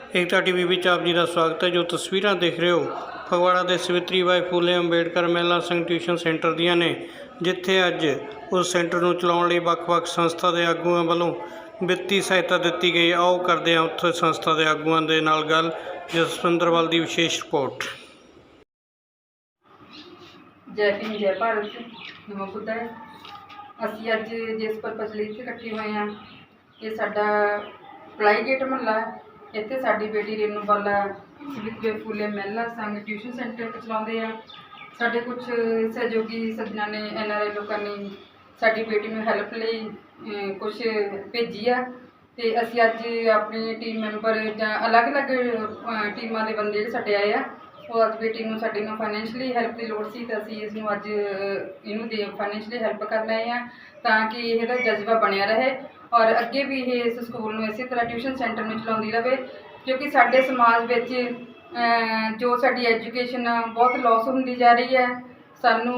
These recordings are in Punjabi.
एकता टीवी विच आप जी का स्वागत है। जो तस्वीर देख रहे हो फगवाड़ा के सवित्री बाई फूले अंबेडकर महिला संघ ट्यूशन सेंटर दियां ने, जिथे अज उस सेंटर को चलाउण लई वख-वख संस्था के आगूआं वालों ਵਿੱਤੀ सहायता दी गई। आओ करते हैं उत्थे संस्था के आगूआं दे नाल गल। जसविंदरवाल की विशेष रिपोर्ट। जय भीम जय भारत नमो बुद्धाय। असी अज जिस परपज लिए इत्थे इकट्ठे हुए हैं, ये साडा पलाई गेट महला है। इत्थे साडी बेटी रेनू बाला सवित्री बाई फूले महिला संघ ट्यूशन सेंटर चलाउंदे आ। साडे कुछ सहयोगी सज्जना ने NRI लोगों ने साडी बेटी नूं हैल्प लई कुछ भेजी आ, ते असी अज अपनी टीम मैंबर जां अलग अलग टीमां दे बंदे साडे आए आ। वो अज बेटी नूं साडी नूं फाइनैंशियली हैल्प की लोड़ सी, तो असी इसनूं अज इहनूं दे फाइनैंशियली हैल्प करन आए आ तां कि इहदा जज्बा बनिया रहे और अगे भी ये इस स्कूल नूं इसे तरह ट्यूशन सेंटर में चलाउंदी रहे। क्योंकि साडे समाज विच जो साडी एजुकेशन बहुत लॉस होंदी जा रही है। सानू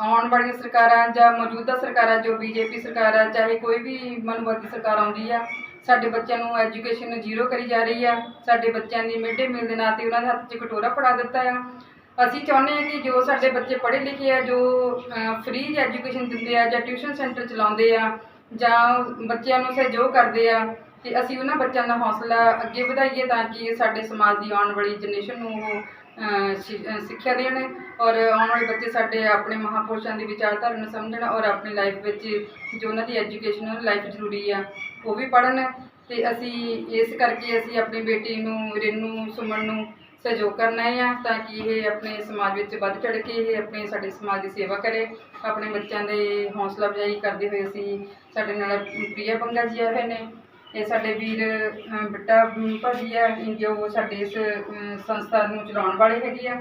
आने वाली सरकारां जां मौजूदा सरकारां जो BJP सरकार है, चाहे कोई भी मनवादी सरकार आउंदी आ, साडे बच्चों नूं एजुकेशन जीरो करी जा रही है। साडे बच्चों की मिड डे मील के नाते उन्होंने हत्थ च कटोरा फड़ा दिता है। असी चाहुंदे हैं कि जो साडे बच्चे पढ़े लिखे है, जो फ्री एजुकेशन दिंदे आ जां ट्यूशन सेंटर चलाउंदे आ जां बच्चों नूं सहयोग करदे आ, कि असी उन्हां बच्चों का हौसला अगे वधाइए ताकि साडे समाज की आने वाली जनरेशन नूं सिक्ख्या देण और आने वाले बच्चे साडे अपने महापुरुषों की विचारधारा नूं समझण और अपनी लाइफ में जो उन्हां दी एजुकेशन लाइफ जरूरी है वो भी पढ़न। ते असी इस करके असी अपनी बेटी नूं रेनू सुमन नूं सहयोग करना है ताकि ये अपने समाज में बढ़ चढ़ के ये अपने साडे समाज की सेवा करे, अपने बच्चों के हौसला अफजाई करते हुए असी साडे नाल प्रिया बंगा जी आए हुए ने। ये साडे वीर बिट्टा भाजी है जो साडे इस संस्था नूं चलाउण वाले हैगे आ,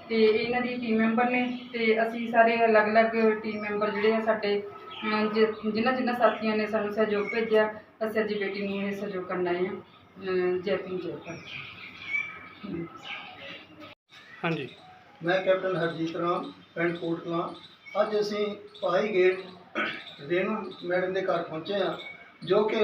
ते इन्हां दी टीम मैंबर ने। ते असी सारे अलग अलग टीम मैंबर जिहड़े आ साडे जिन्हां साथियों ने सानूं सहयोग भेजिया, असीं अज बेटी नूं ये सहयोग करना है। जय भीम जय भारत। हाँ जी, मैं कैप्टन हरजीत राम पिंड कोटकलां। अज असीं पलाई गेट रेनू मैडम के घर पहुँचे हैं, जो कि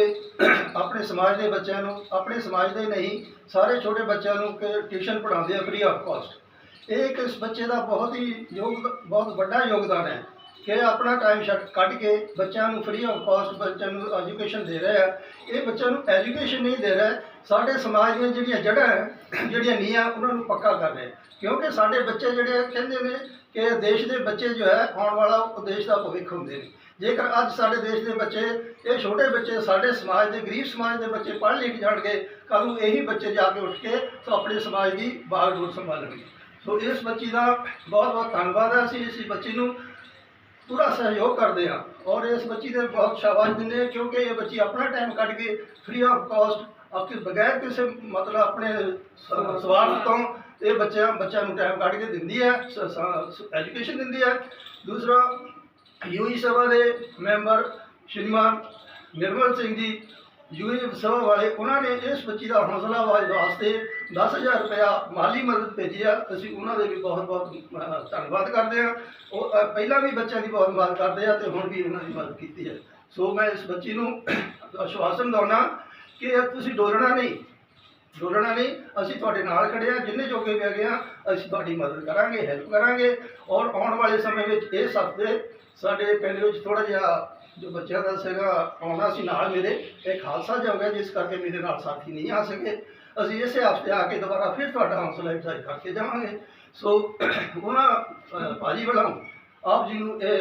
अपने समाज के बच्चों को, अपने समाज के नहीं सारे छोटे बच्चों को ट्यूशन पढ़ाते हैं फ्री ऑफ कॉस्ट। एक इस बच्चे का बहुत ही बहुत बड़ा योगदान है कि अपना टाइम कट के बच्चों को फ्री ऑफ कॉस्ट बच्चों को एजुकेशन दे रहे हैं। ये बच्चों को एजुकेशन नहीं दे रहा, साढ़े समाज में जिहड़ियां जड़ां है जिहड़ियां नीआं उन्होंने पक्का कर रहे हैं। क्योंकि साढ़े बच्चे जिहड़े कहंदे ने कि देश के बच्चे जो है आने वाला देश का भविख होंदे ने। जेकर अज साढ़े देश के बच्चे ये छोटे बच्चे साढ़े समाज के गरीब समाज के बच्चे पढ़ लिख जाएंगे, कल नूं यही बच्चे जाके उठ के तो अपने समाज की बागडोर संभालेंगे। सो इस बच्ची का बहुत बहुत धन्यवाद है। असीं इस बच्ची नूं पूरा सहयोग करते हैं और इस बच्ची को बहुत शाबाश देंगे हैं, क्योंकि ये बच्ची अपना टाइम कट के फ्री ऑफ कॉस्ट आपके बगैर किसी मतलब अपने स्वार्थ तो ये बच्चों टाइम कट के दिंदी है, एजुकेशन दिंदी है। दूसरा यूई सभा के मैंबर श्रीमान निर्मल सिंह जी यूई सभा वाले, उन्होंने इस बच्ची का हौसला वास्ते 10,000 रुपया माली मदद भेजी है। असीं उन्होंने भी बहुत बहुत धन्यवाद करते हैं। वो पहला भी बच्चों की बहुत मदद करते हैं तो हुण भी उन्होंने मदद की है। सो मैं इस बच्ची नूं आश्वासन दिंदा कि तुसीं डोलना नहीं, असीं तुहाडे नाल खड़े आ, जिन्ने जोगे भी हैगे आ असीं तुहाडी मदद करांगे, हैल्प करांगे। और आने वाले समय में इस हफ्ते साडे पिंड विच थोड़ा जिहा जो बच्चों का सीगा आउणा सी नाल मेरे एक हादसा जो हो गया, जिस करके मेरे नाल साथी नहीं आ सके। असीं इस हफ्ते आके दोबारा फिर तुहाडा हौसला अफजाई करके जावांगे। सो उन्हां भाजी वालों आप जी नूं ये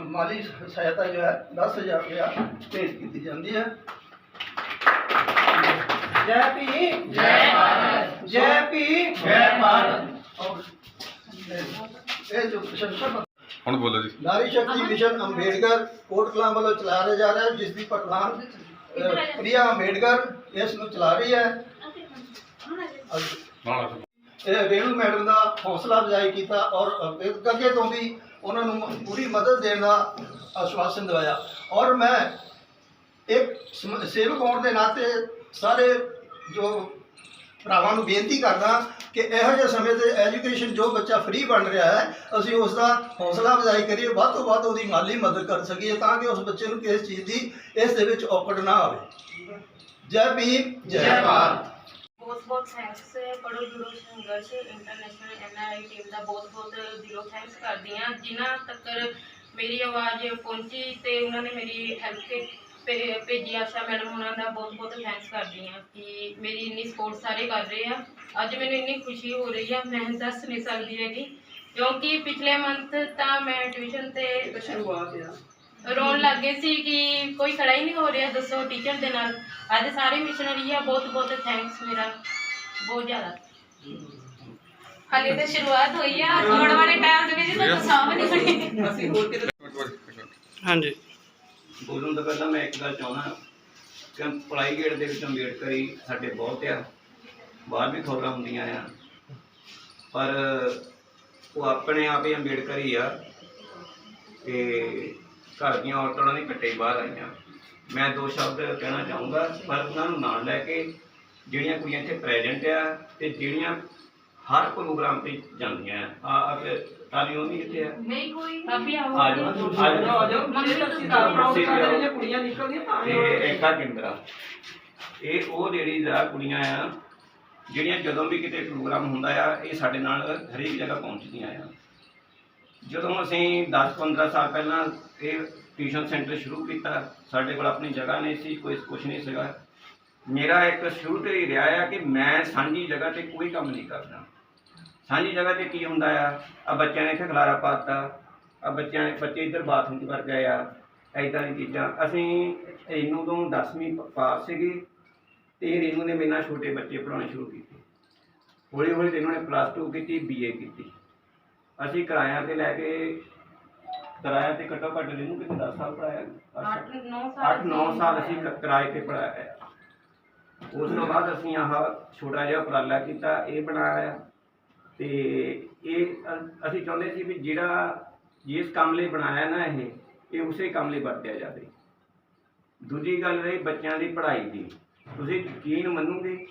माली सहायता जो है 10,000 रुपया भेंट की जाती है। जय भीम जय भारत, जय भीम जय भारत। ये जो प्रशंसा ਹੁਣ ਬੋਲੋ ਜੀ। नारी शक्ति मिशन अंबेडकर कोटकलां वालों चलाया जा रहा है, जिसकी प्रधान प्रिया अंबेडकर इस नूं चला रही है। रेणु मैडम का हौसला अफजाई किया और अगे तो भी उन्होंने पूरी मदद देने का आश्वासन दिलाया। और मैं एक सेवक होने के नाते सारे जो भरावां नूं बेनती करदा कि इहो जिहे समय ते एजुकेशन जो बच्चा फ्री बन रहा है असीं उसका हौसला अफजाई करिए, वध तो वध उसकी माली मदद कर सकीए ताकि उस बच्चे नूं किसी चीज़ की इस दे विच औकड़ ना आवे। जय भीम जय भारत। बहुत बहुत ਬਹੁਤ ਥੈਂਕਸ ਪੜੋ ਜੁੜੋ ਸੰਘਰਸ਼ ਇੰਟਰਨੈਸ਼ਨਲ NRI ਟੀਮ ਦਾ ਬਹੁਤ ਦਿਲੋਂ ਥੈਂਕਸ ਕਰਦੀ ਹਾਂ, ਜਿਨ੍ਹਾਂ ਤੱਕ ਮੇਰੀ ਆਵਾਜ਼ ਪਹੁੰਚੀ ਤੇ ਉਹਨਾਂ ਨੇ ਮੇਰੀ ਹੈਲਪ ਭੇਜੀ। ਆਸ਼ਾ ਮੈਡਮ ਉਹਨਾਂ ਦਾ ਬਹੁਤ ਥੈਂਕਸ ਕਰਦੀ ਹਾਂ ਕਿ ਮੇਰੀ ਇੰਨੀ ਸਪੋਰਟ ਸਾਰੇ ਕਰ ਰਹੇ ਆ। ਅੱਜ ਮੈਨੂੰ ਇੰਨੀ ਖੁਸ਼ੀ ਹੋ ਰਹੀ ਆ, ਮੈਂ ਦੱਸ ਨਹੀਂ ਸਕਦੀ ਹੈਗੀ, ਕਿਉਂਕਿ ਪਿਛਲੇ ਮੰਥ ਤਾਂ ਮੈਂ ਟਿਊਸ਼ਨ ਤੇ ਸ਼ੁਰੂਆਤ ਆ ਰੋਣ ਲੱਗ ਗਏ ਸੀ ਕਿ ਕੋਈ ਖੜਾ ਹੀ ਨਹੀਂ ਹੋ ਰਿਹਾ ਦੱਸੋ ਟੀਚਰ ਦੇ ਨਾਲ। ਅੱਜ ਸਾਰੇ ਮਿਸ਼ਨਰੀ ਆ, ਬਹੁਤ ਥੈਂਕਸ ਮੇਰਾ ਬਹੁਤ ਜ਼ਿਆਦਾ। ਹਾਲੇ ਤਾਂ ਸ਼ੁਰੂਆਤ ਹੋਈ ਆ, ਆਉਣ ਵਾਲੇ ਟਾਈਮ ਦੇ ਵਿੱਚ ਤਾਂ ਸਾਂਭ ਨਹੀਂ ਹੋਣੀ। ਅਸੀਂ ਹੋਰ ਕਿਤੇ ਹਾਂਜੀ ਬੋਲਣ ਤੋਂ ਪਹਿਲਾਂ ਮੈਂ ਇੱਕ ਗੱਲ ਚਾਹੁੰਦਾ ਕਿ ਪੜਾਈ ਗੇਟ ਦੇ ਵਿੱਚ ਅੰਬੇਡਕਰੀ ਸਾਡੇ ਬਹੁਤ ਆ, ਬਾਹਰ ਵੀ ਖਬਰਾਂ ਹੁੰਦੀਆਂ ਆ, ਪਰ ਉਹ ਆਪਣੇ ਆਪ ਹੀ ਅੰਬੇਡਕਰੀ ਆ ਤੇ ਘਰ ਦੀਆਂ ਔਰਤਾਂ ਨੇ ਕੱਟੇ ਬਾਹਰ ਆਈਆਂ। ਮੈਂ ਦੋ ਸ਼ਬਦ ਕਹਿਣਾ ਚਾਹੂੰਗਾ, ਪਰ ਉਹਨਾਂ ਨੂੰ ਨਾਲ ਲੈ ਕੇ ਜਿਹੜੀਆਂ ਕੁੜੀਆਂ ਇੱਥੇ ਪ੍ਰੈਜ਼ੈਂਟ ਆ ਤੇ ਜਿਹੜੀਆਂ ਹਰ ਪ੍ਰੋਗਰਾਮ ਤੇ ਜਾਂਦੀਆਂ ਆ ਤਾਲੀ ਉਹਦੀ ਕਿੱਥੇ ਆ? ਨਹੀਂ ਕੋਈ ਅਭੀ ਆਓ ਆ ਜਾਓ ਕੁੜੀਆਂ ਨਿਕਲਦੀਆਂ ਤਾਂ ਇਹ ਏਕਾ ਕੇਂਦਰਾ, ਇਹ ਉਹ ਲੇਡੀਜ਼ ਆ, ਕੁੜੀਆਂ ਆ ਜਿਹੜੀਆਂ ਜਦੋਂ ਵੀ ਕਿਤੇ ਪ੍ਰੋਗਰਾਮ ਹੁੰਦਾ ਆ ਇਹ ਸਾਡੇ ਨਾਲ ਹਰੇਕ ਜਗ੍ਹਾ ਪਹੁੰਚਦੀਆਂ ਆ। ਜਦੋਂ ਅਸੀਂ 10-15 ਸਾਲ ਪਹਿਲਾਂ ਇਹ ਟਿਊਸ਼ਨ ਸੈਂਟਰ ਸ਼ੁਰੂ ਕੀਤਾ, ਸਾਡੇ ਕੋਲ ਆਪਣੀ ਜਗ੍ਹਾ ਨਹੀਂ ਸੀ, ਕੁਛ ਨਹੀਂ ਸੀਗਾ। ਮੇਰਾ ਇੱਕ ਸ਼ੁਰੂ ਤੋਂ ਹੀ ਰਿਹਾ ਆ ਕਿ ਮੈਂ ਸਾਂਝੀ ਜਗ੍ਹਾ 'ਤੇ ਕੋਈ ਕੰਮ ਨਹੀਂ ਕਰਦਾ। ਸਾਂਝੀ ਜਗ੍ਹਾ 'ਤੇ ਕੀ ਹੁੰਦਾ ਆ ਬੱਚਿਆਂ ਨੇ ਇੱਥੇ ਖਲਾਰਾ ਪਾਤਾ, ਬੱਚੇ ਇੱਧਰ ਬਾਥਰੂਮ 'ਚ ਵੜ ਗਏ ਆ, ਇੱਦਾਂ ਦੀ ਚੀਜ਼ਾਂ। ਅਸੀਂ ਰੇਨੂ ਤੋਂ 10ਵੀਂ ਪਾਸ ਸੀਗੀ ਤੇ ਰੇਨੂ ਨੇ ਮੇਰੇ ਨਾਲ ਛੋਟੇ ਬੱਚੇ ਪੜ੍ਹਾਉਣੇ ਸ਼ੁਰੂ ਕੀਤੇ। ਹੌਲੀ ਰੇਨੂ ਨੇ +2 ਕੀਤੀ, BA ਕੀਤੀ। ਅਸੀਂ ਕਿਰਾਇਆ ਤੇ ਲੈ ਕੇ ਘੱਟੋ ਘੱਟ ਰੇਨੂ ਕਿਤੇ 10 ਸਾਲ ਪੜ੍ਹਾਇਆ, 8-9 ਸਾਲ ਅਸੀਂ ਕਿਰਾਏ ਤੇ ਪੜ੍ਹਾਇਆ। ਉਸ ਤੋਂ ਬਾਅਦ ਅਸੀਂ ਆਹ ਛੋਟਾ ਜਿਹਾ ਉਪਰਾਲਾ ਕੀਤਾ, ਇਹ ਬਣਾਇਆ ਤੇ ਇਹ ਅਸੀਂ ਚਾਹੁੰਦੇ ਸੀ ਵੀ ਜਿਹੜਾ ਜਿਸ ਕੰਮ ਲਈ ਬਣਾਇਆ ਨਾ ਇਹ ਉਸੇ ਕੰਮ ਲਈ ਵਰਤਿਆ ਜਾਵੇ। ਦੂਜੀ ਗੱਲ ਰਹੀ ਬੱਚਿਆਂ ਦੀ ਪੜ੍ਹਾਈ ਦੀ, ਤੁਸੀਂ ਯਕੀਨ ਮੰਨੋਗੇ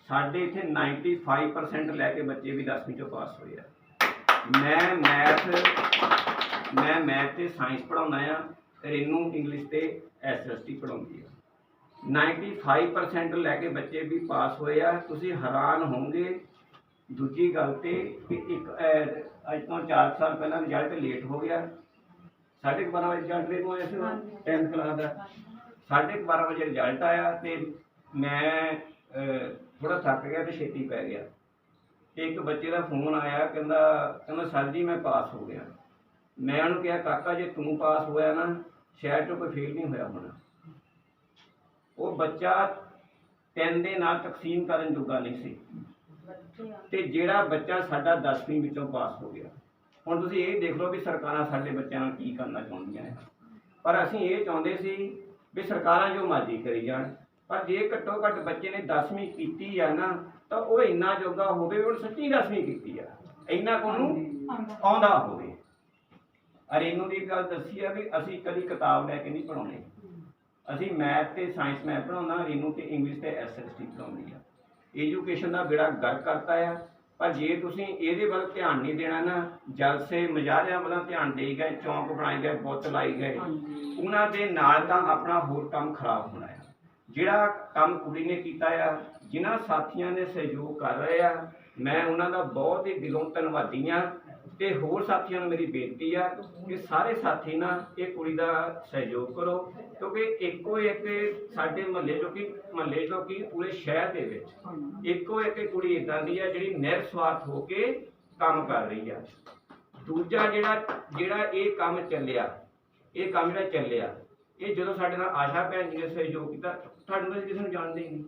ਸਾਡੇ ਇੱਥੇ 95% ਲੈ ਕੇ ਬੱਚੇ ਵੀ 10ਵੀਂ 'ਚੋਂ ਪਾਸ ਹੋਏ ਆ। ਮੈਂ ਮੈਥ ਤੇ ਸਾਇੰਸ ਪੜ੍ਹਾਉਂਦਾ ਆ, ਰੇਨੂ ਇੰਗਲਿਸ਼ ਤੇ SST ਪੜ੍ਹਾਉਂਦੀ ਆ। 95% ਲੈ ਕੇ ਬੱਚੇ ਵੀ ਪਾਸ ਹੋਏ ਆ। ਤੁਸੀਂ ਹੈਰਾਨ ਹੋਵੋਗੇ। ਦੂਜੀ ਗੱਲ ਤੇ ਇੱਕ ਅੱਜ ਤੋਂ 4 ਸਾਲ ਪਹਿਲਾਂ ਰਿਜ਼ਲਟ ਲੇਟ ਹੋ ਗਿਆ। 12:30 ਵਜੇ ਰਿਜ਼ਲਟ ਲੇਟ ਹੋਇਆ ਸੀ 10th ਕਲਾਸ ਦਾ। 12:30 ਵਜੇ ਰਿਜ਼ਲਟ ਆਇਆ ਤੇ ਮੈਂ ਥੋੜ੍ਹਾ ਥੱਕ ਗਿਆ ਤੇ ਛੇਤੀ ਪੈ ਗਿਆ। ਤੇ ਇੱਕ ਬੱਚੇ ਦਾ ਫੋਨ ਆਇਆ, ਕਹਿੰਦਾ ਸਰ ਜੀ ਮੈਂ ਪਾਸ ਹੋ ਗਿਆ। ਮੈਂ ਉਹਨੂੰ ਕਿਹਾ ਕਾਕਾ ਜੇ ਤੂੰ ਪਾਸ ਹੋਇਆ ਨਾ ਸ਼ਹਿਰ 'ਚੋਂ ਕੋਈ ਫੇਲ ਨਹੀਂ ਹੋਇਆ ਹੋਣਾ। ਉਹ ਬੱਚਾ 3 ਦੇ ਨਾਲ ਤਕਸੀਮ ਕਰਨ ਜੋਗਾ ਨਹੀਂ ਸੀ ਤੇ ਜਿਹੜਾ ਬੱਚਾ ਸਾਡਾ 10ਵੀਂ ਵਿੱਚੋਂ ਪਾਸ ਹੋ ਗਿਆ। ਹੁਣ ਤੁਸੀਂ ਇਹ ਦੇਖ ਲਓ ਵੀ ਸਰਕਾਰਾਂ ਸਾਡੇ ਬੱਚਿਆਂ ਨਾਲ ਕੀ ਕਰਨਾ ਚਾਹੁੰਦੀਆਂ ਹੈ। ਪਰ ਅਸੀਂ ਇਹ ਚਾਹੁੰਦੇ ਸੀ ਵੀ ਸਰਕਾਰਾਂ ਜੋ ਮਰਜ਼ੀ ਕਰੀ ਜਾਣ, ਪਰ ਜੇ ਘੱਟੋ ਘੱਟ ਬੱਚੇ ਨੇ 10ਵੀਂ ਕੀਤੀ ਆ ਨਾ ਤਾਂ ਉਹ ਇੰਨਾ ਜੋਗਾ ਹੋਵੇ ਉਹ ਸੱਚੀ 10ਵੀਂ ਕੀਤੀ ਆ, ਇੰਨਾ ਕੁ ਉਹਨੂੰ ਆਉਂਦਾ ਹੋਵੇ। ਰੇਨੂ ਦੀ ਗੱਲ ਦੱਸੀ ਆ ਵੀ ਅਸੀਂ ਕਦੀ ਕਿਤਾਬ ਲੈ ਕੇ ਨਹੀਂ ਪੜ੍ਹਾਉਣੇ। ਅਸੀਂ ਮੈਥ ਤੇ ਸਾਇੰਸ ਮੈਂ ਪੜ੍ਹਾਉਂਦਾ, ਰੇਨੂ ਤੇ ਇੰਗਲਿਸ਼ ਤੇ SST ਪੜ੍ਹਾਉਂਦੀ ਆ। ਐਜੂਕੇਸ਼ਨ ਦਾ ਬੇੜਾ ਗਰਕ ਕਰਤਾ ਆ। ਪਰ ਜੇ ਤੁਸੀਂ ਇਹਦੇ ਵੱਲ ਧਿਆਨ ਨਹੀਂ ਦੇਣਾ ਨਾ, ਜਲਸੇ ਮੁਜ਼ਾਹਰਿਆਂ ਵੱਲ ਧਿਆਨ ਦੇਈ ਗਏ, ਚੌਂਕ ਬਣਾਏ ਗਏ, ਬੁੱਤ ਲਾਈ ਗਏ, ਉਹਨਾਂ ਦੇ ਨਾਲ ਤਾਂ ਆਪਣਾ ਹੋਰ ਕੰਮ ਖਰਾਬ ਹੋਣਾ ਆ। ਜਿਹੜਾ ਕੰਮ ਕੁੜੀ ਨੇ ਕੀਤਾ ਆ, ਜਿਨ੍ਹਾਂ ਸਾਥੀਆਂ ਨੇ ਸਹਿਯੋਗ ਕਰ ਰਹੇ ਆ, ਮੈਂ ਉਹਨਾਂ ਦਾ ਬਹੁਤ ਹੀ ਦਿਲੋਂ ਧੰਨਵਾਦੀ ਹਾਂ। ਤੇ ਹੋਰ ਸਾਥੀਆਂ ਨੂੰ ਮੇਰੀ ਬੇਨਤੀ ਆ ਕਿ ਸਾਰੇ ਸਾਥੀ ਨਾ ਇਹ ਕੁੜੀ ਦਾ ਸਹਿਯੋਗ ਕਰੋ, ਕਿਉਂਕਿ ਇੱਕੋ ਇੱਕ ਸਾਡੇ ਮਹੱਲੇ ਚੋਂ ਕੀ ਪੂਰੇ ਸ਼ਹਿਰ ਦੇ ਵਿੱਚ ਇੱਕੋ ਇੱਕ ਕੁੜੀ ਇੱਦਾਂ ਦੀ ਆ ਜਿਹੜੀ ਨਿਰਸਵਾਰਥ ਹੋ ਕੇ ਕੰਮ ਕਰ ਰਹੀ ਆ। ਦੂਜਾ ਜਿਹੜਾ ਇਹ ਕੰਮ ਚੱਲਿਆ, ਇਹ ਜਦੋਂ ਸਾਡੇ ਨਾਲ ਆਸ਼ਾ ਭੈਣ ਜੀ ਨੇ ਸਹਿਯੋਗ ਕੀਤਾ, ਤੁਹਾਨੂੰ ਤਾਂ ਕਿਸੇ ਨੂੰ ਜਾਣਦੇ ਹੀ ਨਹੀਂ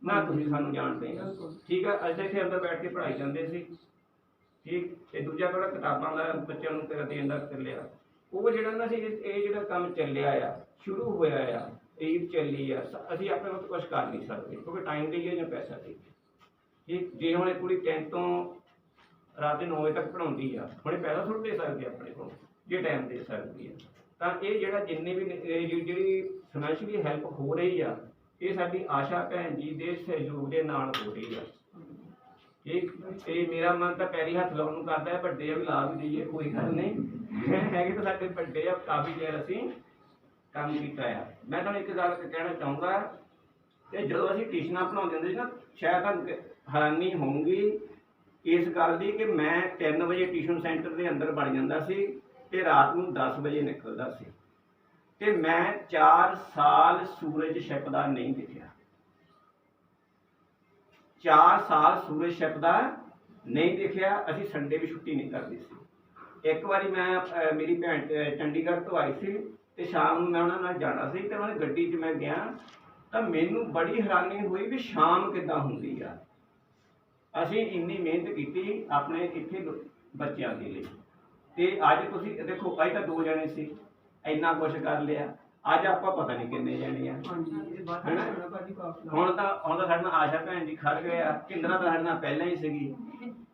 ਨਾ, ਤੁਸੀਂ ਸਾਨੂੰ ਜਾਣਦੇ ਹੋ। ਠੀਕ ਆ, ਅਸੀਂ ਇੱਥੇ ਅੰਦਰ ਬੈਠ ਕੇ ਪੜ੍ਹਾਈ ਜਾਂਦੇ ਸੀ। ਠੀਕ, ਤੇ ਦੂਜਾ ਥੋੜ੍ਹਾ ਕਿਤਾਬਾਂ ਦਾ ਬੱਚਿਆਂ ਨੂੰ ਦੇਣ ਦਾ ਚੱਲਿਆ। ਉਹ ਜਿਹੜਾ ਨਾ ਸੀ ਇਹ ਜਿਹੜਾ ਕੰਮ ਚੱਲਿਆ ਆ, ਸ਼ੁਰੂ ਹੋਇਆ ਆ, ਈਦ ਚੱਲੀ ਆ, ਅਸੀਂ ਆਪਣੇ ਵੱਲ ਕੁਛ ਕਰ ਨਹੀਂ ਸਕਦੇ ਕਿਉਂਕਿ ਟਾਈਮ ਦੇਈਏ ਜਾਂ ਪੈਸਾ ਦੇਈਏ। ਠੀਕ, ਜੇ ਹੁਣ ਇਹ ਕੁੜੀ 10 ਤੋਂ ਰਾਤ ਦੇ 9 ਵਜੇ ਤੱਕ ਪੜ੍ਹਾਉਂਦੀ ਆ, ਹੁਣ ਇਹ ਪੈਸਾ ਥੋੜ੍ਹਾ ਦੇ ਸਕਦੀ ਆਪਣੇ ਕੋਲ, ਜੇ ਟਾਈਮ ਦੇ ਸਕਦੀ ਆ ਤਾਂ ਇਹ ਜਿਹੜਾ ਜਿੰਨੇ ਵੀ ਜਿਹੜੀ ਫਾਈਨੈਂਸ਼ੀਅਲੀ ਹੈਲਪ ਹੋ ਰਹੀ ਆ, ਇਹ ਸਾਡੀ ਆਸ਼ਾ ਭੈਣ ਜੀ ਦੇ ਸਹਿਯੋਗ ਦੇ ਨਾਲ ਹੋ ਰਹੀ ਆ। ਇਹ ਮੇਰਾ ਮਨ ਤਾਂ ਪੈਰੀ ਹੱਥ ਲਾਉਣ ਨੂੰ ਕਰਦਾ ਹੈ, ਵੱਡੇ ਆ ਵੀ ਲਾ ਵੀ ਦਈਏ, ਕੋਈ ਗੱਲ ਨਹੀਂ, ਹੈਗੇ ਤਾਂ ਸਾਡੇ ਵੱਡੇ ਆ, ਕਾਫੀ ਚਿਰ ਅਸੀਂ ਕੰਮ ਕੀਤਾ ਆ। ਮੈਂ ਤੁਹਾਨੂੰ ਇੱਕ ਗੱਲ ਕਹਿਣਾ ਚਾਹੂੰਗਾ ਤੇ ਜਦੋਂ ਅਸੀਂ ਟਿਊਸ਼ਨਾਂ ਪੜ੍ਹਾਉਂਦੇ ਹੁੰਦੇ ਸੀ ਨਾ, ਸ਼ਾਇਦ ਤੁਹਾਨੂੰ ਹੈਰਾਨੀ ਹੋਊਗੀ ਇਸ ਗੱਲ ਦੀ ਕਿ ਮੈਂ 3 ਵਜੇ ਟਿਊਸ਼ਨ ਸੈਂਟਰ ਦੇ ਅੰਦਰ ਵੜ ਜਾਂਦਾ ਸੀ ਤੇ ਰਾਤ ਨੂੰ 10 ਵਜੇ ਨਿਕਲਦਾ ਸੀ, ਤੇ ਮੈਂ 4 ਸਾਲ ਸੂਰਜ ਛਿਪਦਾ ਨਹੀਂ ਦੇਖਿਆ। 4 ਸਾਲ ਸੂਰਜ ਛਿਪਦਾ ਨਹੀਂ ਦੇਖਿਆ। ਅਸੀਂ ਸੰਡੇ ਵੀ ਛੁੱਟੀ ਨਹੀਂ ਕਰਦੇ ਸੀ। ਇੱਕ ਵਾਰੀ ਮੈਂ ਮੇਰੀ ਭੈਣ ਚੰਡੀਗੜ੍ਹ ਤੋਂ ਆਈ ਸੀ ਤੇ ਸ਼ਾਮ ਨੂੰ ਮੈਂ ਉਹਨਾਂ ਨਾਲ ਜਾਣਾ ਸੀ, ਤੇ ਉਹਨਾਂ ਦੀ ਗੱਡੀ 'ਚ ਮੈਂ ਗਿਆ ਤਾਂ ਮੈਨੂੰ ਬੜੀ ਹੈਰਾਨੀ ਹੋਈ ਵੀ ਸ਼ਾਮ ਕਿੱਦਾਂ ਹੁੰਦੀ ਆ। ਅਸੀਂ ਇੰਨੀ ਮਿਹਨਤ ਕੀਤੀ ਆਪਣੇ ਇੱਥੇ ਬੱਚਿਆਂ ਦੇ ਲਈ, ਤੇ ਅੱਜ ਤੁਸੀਂ ਦੇਖੋ, ਅੱਜ ਤਾਂ 2 ਜਣੇ ਸੀ, ਇੰਨਾ ਕੁਛ ਕਰ ਲਿਆ। ਅੱਜ ਆਪਾਂ ਪਤਾ ਨਹੀਂ ਕਿੰਨੇ ਜਣੇ ਆ। ਹੁਣ ਤਾਂ ਸਾਡੇ ਨਾਲ ਆਸ਼ਾ ਭੈਣ ਜੀ ਖੜ ਗਏ ਆ, ਕਿੰਦਰਾ ਤਾਂ ਸਾਡੇ ਨਾਲ ਪਹਿਲਾਂ ਹੀ ਸੀਗੀ,